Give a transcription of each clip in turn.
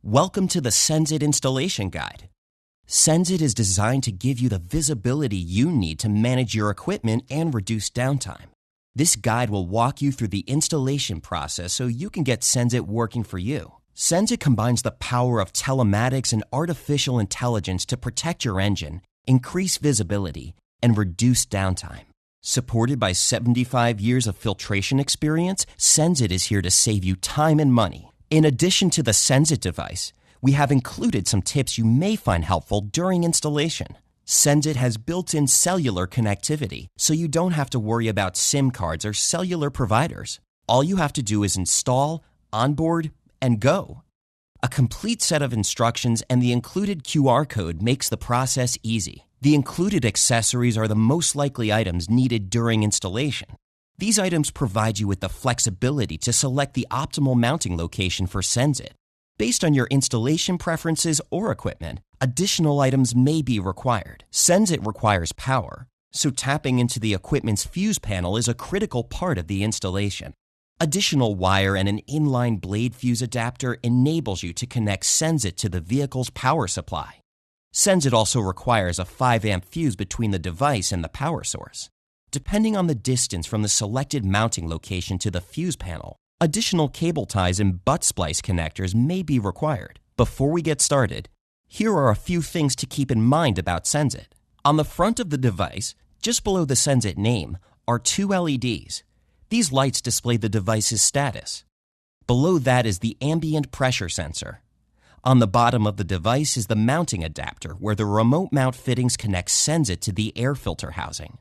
Welcome to the Senzit Installation Guide. Senzit is designed to give you the visibility you need to manage your equipment and reduce downtime. This guide will walk you through the installation process so you can get Senzit working for you. Senzit combines the power of telematics and artificial intelligence to protect your engine, increase visibility, and reduce downtime. Supported by 75 years of filtration experience, Senzit is here to save you time and money. In addition to the Senzit device, we have included some tips you may find helpful during installation. Senzit has built-in cellular connectivity, so you don't have to worry about SIM cards or cellular providers. All you have to do is install, onboard, and go. A complete set of instructions and the included QR code makes the process easy. The included accessories are the most likely items needed during installation. These items provide you with the flexibility to select the optimal mounting location for Senzit. Based on your installation preferences or equipment, additional items may be required. Senzit requires power, so tapping into the equipment's fuse panel is a critical part of the installation. Additional wire and an inline blade fuse adapter enables you to connect Senzit to the vehicle's power supply. Senzit also requires a 5-amp fuse between the device and the power source. Depending on the distance from the selected mounting location to the fuse panel, additional cable ties and butt splice connectors may be required. Before we get started, here are a few things to keep in mind about Senzit. On the front of the device, just below the Senzit name, are two LEDs. These lights display the device's status. Below that is the ambient pressure sensor. On the bottom of the device is the mounting adapter, where the remote mount fittings connect Senzit to the air filter housing.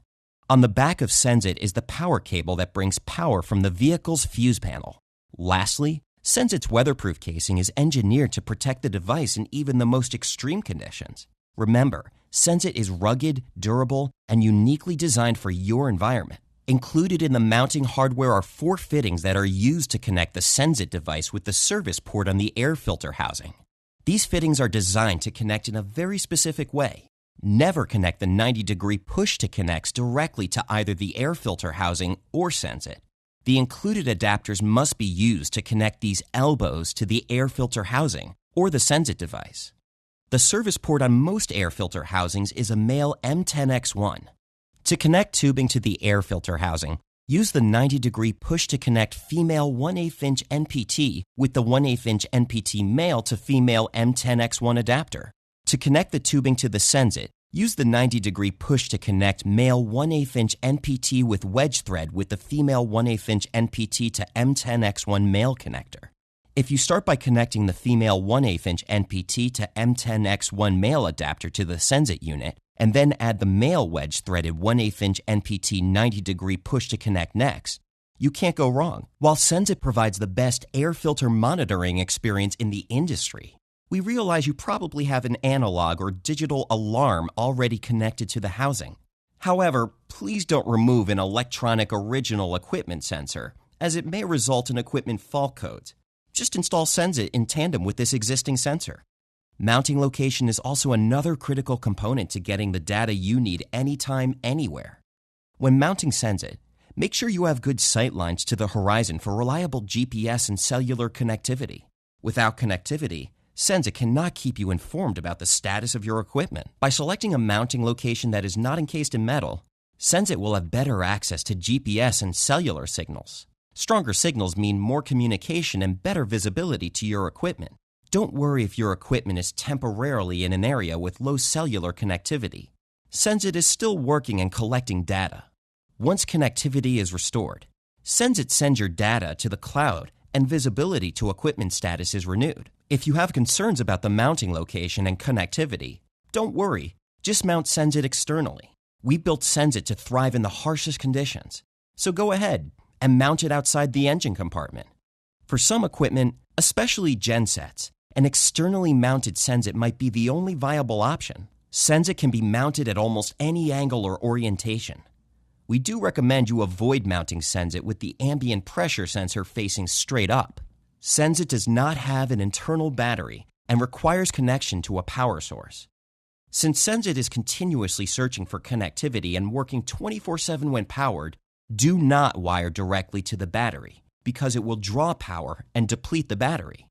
On the back of Senzit is the power cable that brings power from the vehicle's fuse panel. Lastly, Senzit's weatherproof casing is engineered to protect the device in even the most extreme conditions. Remember, Senzit is rugged, durable, and uniquely designed for your environment. Included in the mounting hardware are 4 fittings that are used to connect the Senzit device with the service port on the air filter housing. These fittings are designed to connect in a very specific way. Never connect the 90-degree push-to-connects directly to either the air filter housing or Senzit. The included adapters must be used to connect these elbows to the air filter housing or the Senzit device. The service port on most air filter housings is a male M10X1. To connect tubing to the air filter housing, use the 90-degree push-to-connect female 1/8-inch NPT with the 1/8-inch NPT male to female M10X1 adapter. To connect the tubing to the Senzit, use the 90-degree push-to-connect male 1/8-inch NPT with wedge thread with the female 1/8-inch NPT to M10X1 male connector. If you start by connecting the female 1/8-inch NPT to M10X1 male adapter to the Senzit unit, and then add the male wedge-threaded 1/8-inch NPT 90-degree push-to-connect next, you can't go wrong. While Senzit provides the best air filter monitoring experience in the industry, we realize you probably have an analog or digital alarm already connected to the housing. However, please don't remove an electronic original equipment sensor, as it may result in equipment fault codes. Just install Senzit in tandem with this existing sensor. Mounting location is also another critical component to getting the data you need anytime, anywhere. When mounting Senzit, make sure you have good sight lines to the horizon for reliable GPS and cellular connectivity. Without connectivity, Senzit cannot keep you informed about the status of your equipment. By selecting a mounting location that is not encased in metal, Senzit will have better access to GPS and cellular signals. Stronger signals mean more communication and better visibility to your equipment. Don't worry if your equipment is temporarily in an area with low cellular connectivity. Senzit is still working and collecting data. Once connectivity is restored, Senzit sends your data to the cloud and visibility to equipment status is renewed. If you have concerns about the mounting location and connectivity, don't worry, just mount Senzit externally. We built Senzit to thrive in the harshest conditions, so go ahead and mount it outside the engine compartment. For some equipment, especially gensets, an externally mounted Senzit might be the only viable option. Senzit can be mounted at almost any angle or orientation. We do recommend you avoid mounting Senzit with the ambient pressure sensor facing straight up. Senzit does not have an internal battery and requires connection to a power source. Since Senzit is continuously searching for connectivity and working 24/7 when powered, do not wire directly to the battery because it will draw power and deplete the battery.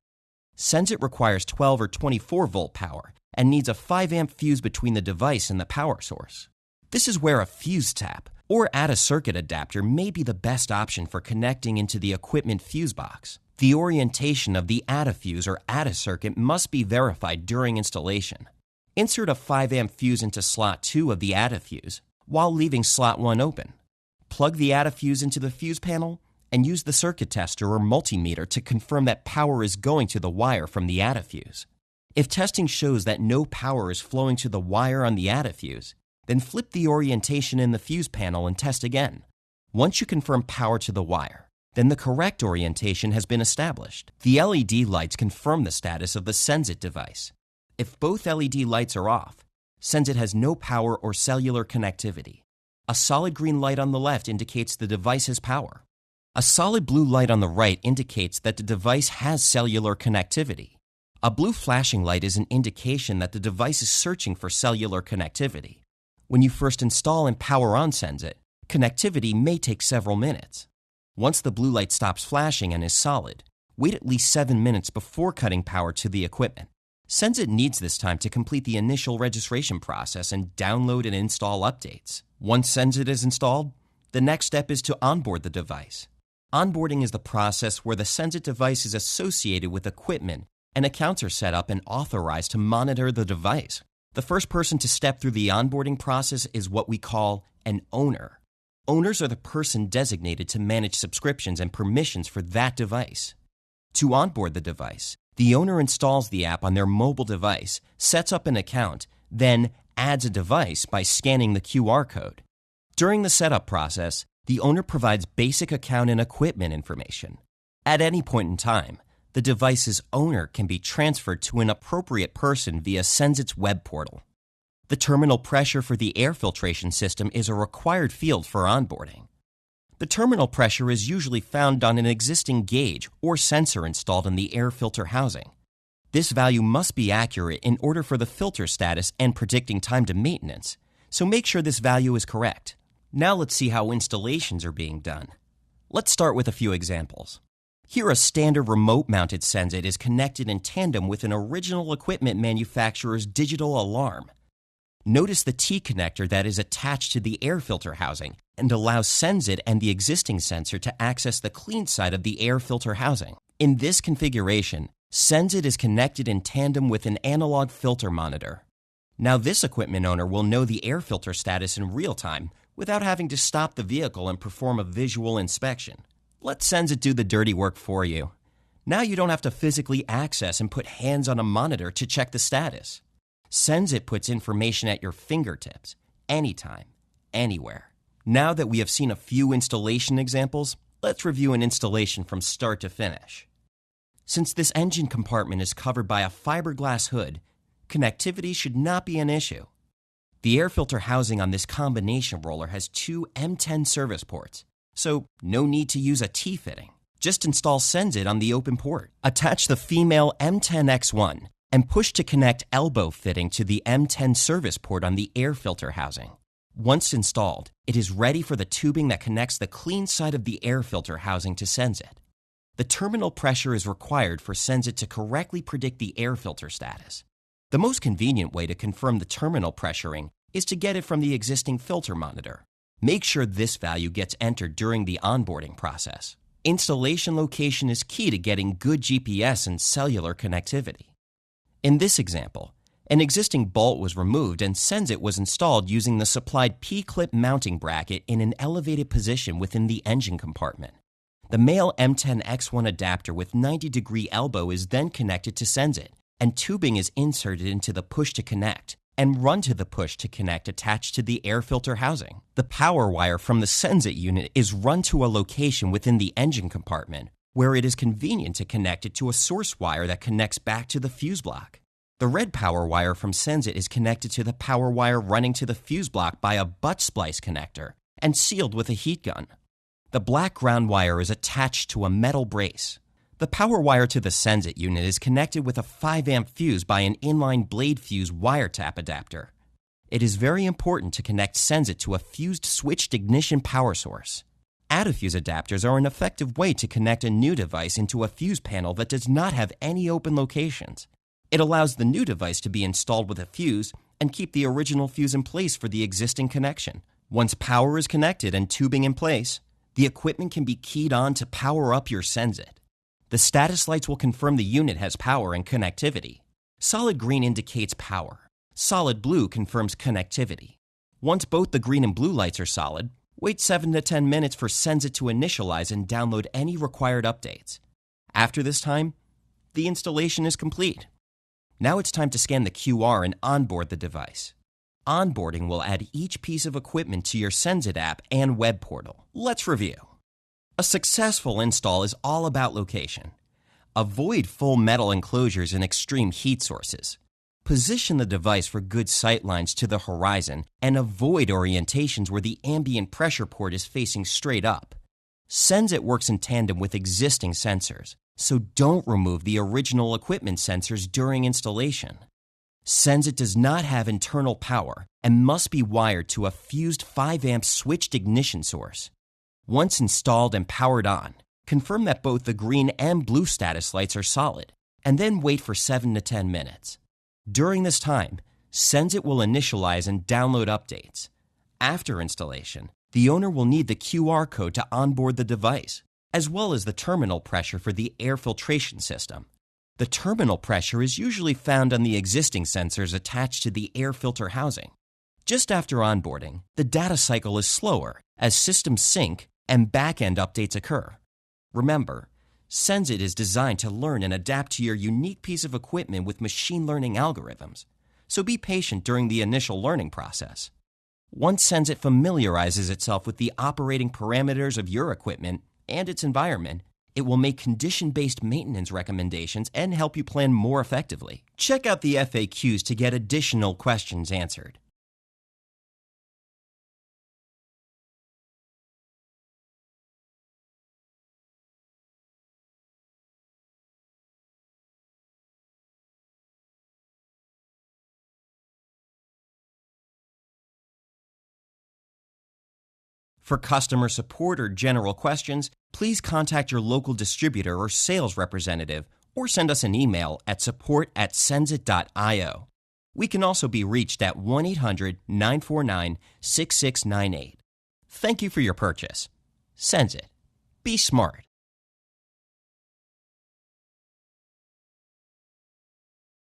Senzit requires 12 or 24 volt power and needs a 5 amp fuse between the device and the power source. This is where a fuse tap or add a circuit adapter may be the best option for connecting into the equipment fuse box. The orientation of the add a fuse or add a circuit must be verified during installation. Insert a 5 amp fuse into slot 2 of the add a fuse while leaving slot 1 open. Plug the add a fuse into the fuse panel and use the circuit tester or multimeter to confirm that power is going to the wire from the add a fuse. If testing shows that no power is flowing to the wire on the add a fuse, then flip the orientation in the fuse panel and test again. Once you confirm power to the wire, then the correct orientation has been established. The LED lights confirm the status of the Senzit device. If both LED lights are off, Senzit has no power or cellular connectivity. A solid green light on the left indicates the device has power. A solid blue light on the right indicates that the device has cellular connectivity. A blue flashing light is an indication that the device is searching for cellular connectivity. When you first install and power on Senzit, connectivity may take several minutes. Once the blue light stops flashing and is solid, wait at least 7 minutes before cutting power to the equipment. Senzit needs this time to complete the initial registration process and download and install updates. Once Senzit is installed, the next step is to onboard the device. Onboarding is the process where the Senzit device is associated with equipment and accounts are set up and authorized to monitor the device. The first person to step through the onboarding process is what we call an owner. Owners are the person designated to manage subscriptions and permissions for that device. To onboard the device, the owner installs the app on their mobile device, sets up an account, then adds a device by scanning the QR code. During the setup process, the owner provides basic account and equipment information. At any point in time, the device's owner can be transferred to an appropriate person via Senzit's web portal. The terminal pressure for the air filtration system is a required field for onboarding. The terminal pressure is usually found on an existing gauge or sensor installed in the air filter housing. This value must be accurate in order for the filter status and predicting time to maintenance, so make sure this value is correct. Now let's see how installations are being done. Let's start with a few examples. Here, a standard remote-mounted Senzit is connected in tandem with an original equipment manufacturer's digital alarm. Notice the T-connector that is attached to the air filter housing and allows Senzit and the existing sensor to access the clean side of the air filter housing. In this configuration, Senzit is connected in tandem with an analog filter monitor. Now this equipment owner will know the air filter status in real time without having to stop the vehicle and perform a visual inspection. Let Senzit do the dirty work for you. Now you don't have to physically access and put hands on a monitor to check the status. Senzit puts information at your fingertips, anytime, anywhere. Now that we have seen a few installation examples, let's review an installation from start to finish. Since this engine compartment is covered by a fiberglass hood, connectivity should not be an issue. The air filter housing on this combination roller has 2 M10 service ports, so no need to use a T-fitting. Just install Senzit on the open port. Attach the female M10X1 and push to connect elbow fitting to the M10 service port on the air filter housing. Once installed, it is ready for the tubing that connects the clean side of the air filter housing to Senzit. The terminal pressure is required for Senzit to correctly predict the air filter status. The most convenient way to confirm the terminal pressuring is to get it from the existing filter monitor. Make sure this value gets entered during the onboarding process. Installation location is key to getting good GPS and cellular connectivity. In this example, an existing bolt was removed and Senzit was installed using the supplied P-clip mounting bracket in an elevated position within the engine compartment. The male M10X1 adapter with 90-degree elbow is then connected to Senzit, and tubing is inserted into the push-to-connect and run to the push-to-connect attached to the air filter housing. The power wire from the Senzit unit is run to a location within the engine compartment where it is convenient to connect it to a source wire that connects back to the fuse block. The red power wire from Senzit is connected to the power wire running to the fuse block by a butt splice connector and sealed with a heat gun. The black ground wire is attached to a metal brace. The power wire to the Senzit unit is connected with a 5 amp fuse by an inline blade fuse wire tap adapter. It is very important to connect Senzit to a fused switched ignition power source. Add-a-fuse adapters are an effective way to connect a new device into a fuse panel that does not have any open locations. It allows the new device to be installed with a fuse and keep the original fuse in place for the existing connection. Once power is connected and tubing in place, the equipment can be keyed on to power up your Senzit. The status lights will confirm the unit has power and connectivity. Solid green indicates power. Solid blue confirms connectivity. Once both the green and blue lights are solid, wait 7 to 10 minutes for Senzit to initialize and download any required updates. After this time, the installation is complete. Now it's time to scan the QR and onboard the device. Onboarding will add each piece of equipment to your Senzit app and web portal. Let's review. A successful install is all about location. Avoid full metal enclosures and extreme heat sources. Position the device for good sight lines to the horizon and avoid orientations where the ambient pressure port is facing straight up. Senzit works in tandem with existing sensors, so don't remove the original equipment sensors during installation. Senzit does not have internal power and must be wired to a fused 5-amp switched ignition source. Once installed and powered on, confirm that both the green and blue status lights are solid, and then wait for 7 to 10 minutes. During this time, Senzit will initialize and download updates. After installation, the owner will need the QR code to onboard the device, as well as the terminal pressure for the air filtration system. The terminal pressure is usually found on the existing sensors attached to the air filter housing. Just after onboarding, the data cycle is slower as systems sync and back-end updates occur. Remember, Senzit is designed to learn and adapt to your unique piece of equipment with machine learning algorithms, so be patient during the initial learning process. Once Senzit familiarizes itself with the operating parameters of your equipment and its environment, it will make condition-based maintenance recommendations and help you plan more effectively. Check out the FAQs to get additional questions answered. For customer support or general questions, please contact your local distributor or sales representative or send us an email at support@senzit.io. We can also be reached at 1-800-949-6698. Thank you for your purchase. Senzit. Be smart.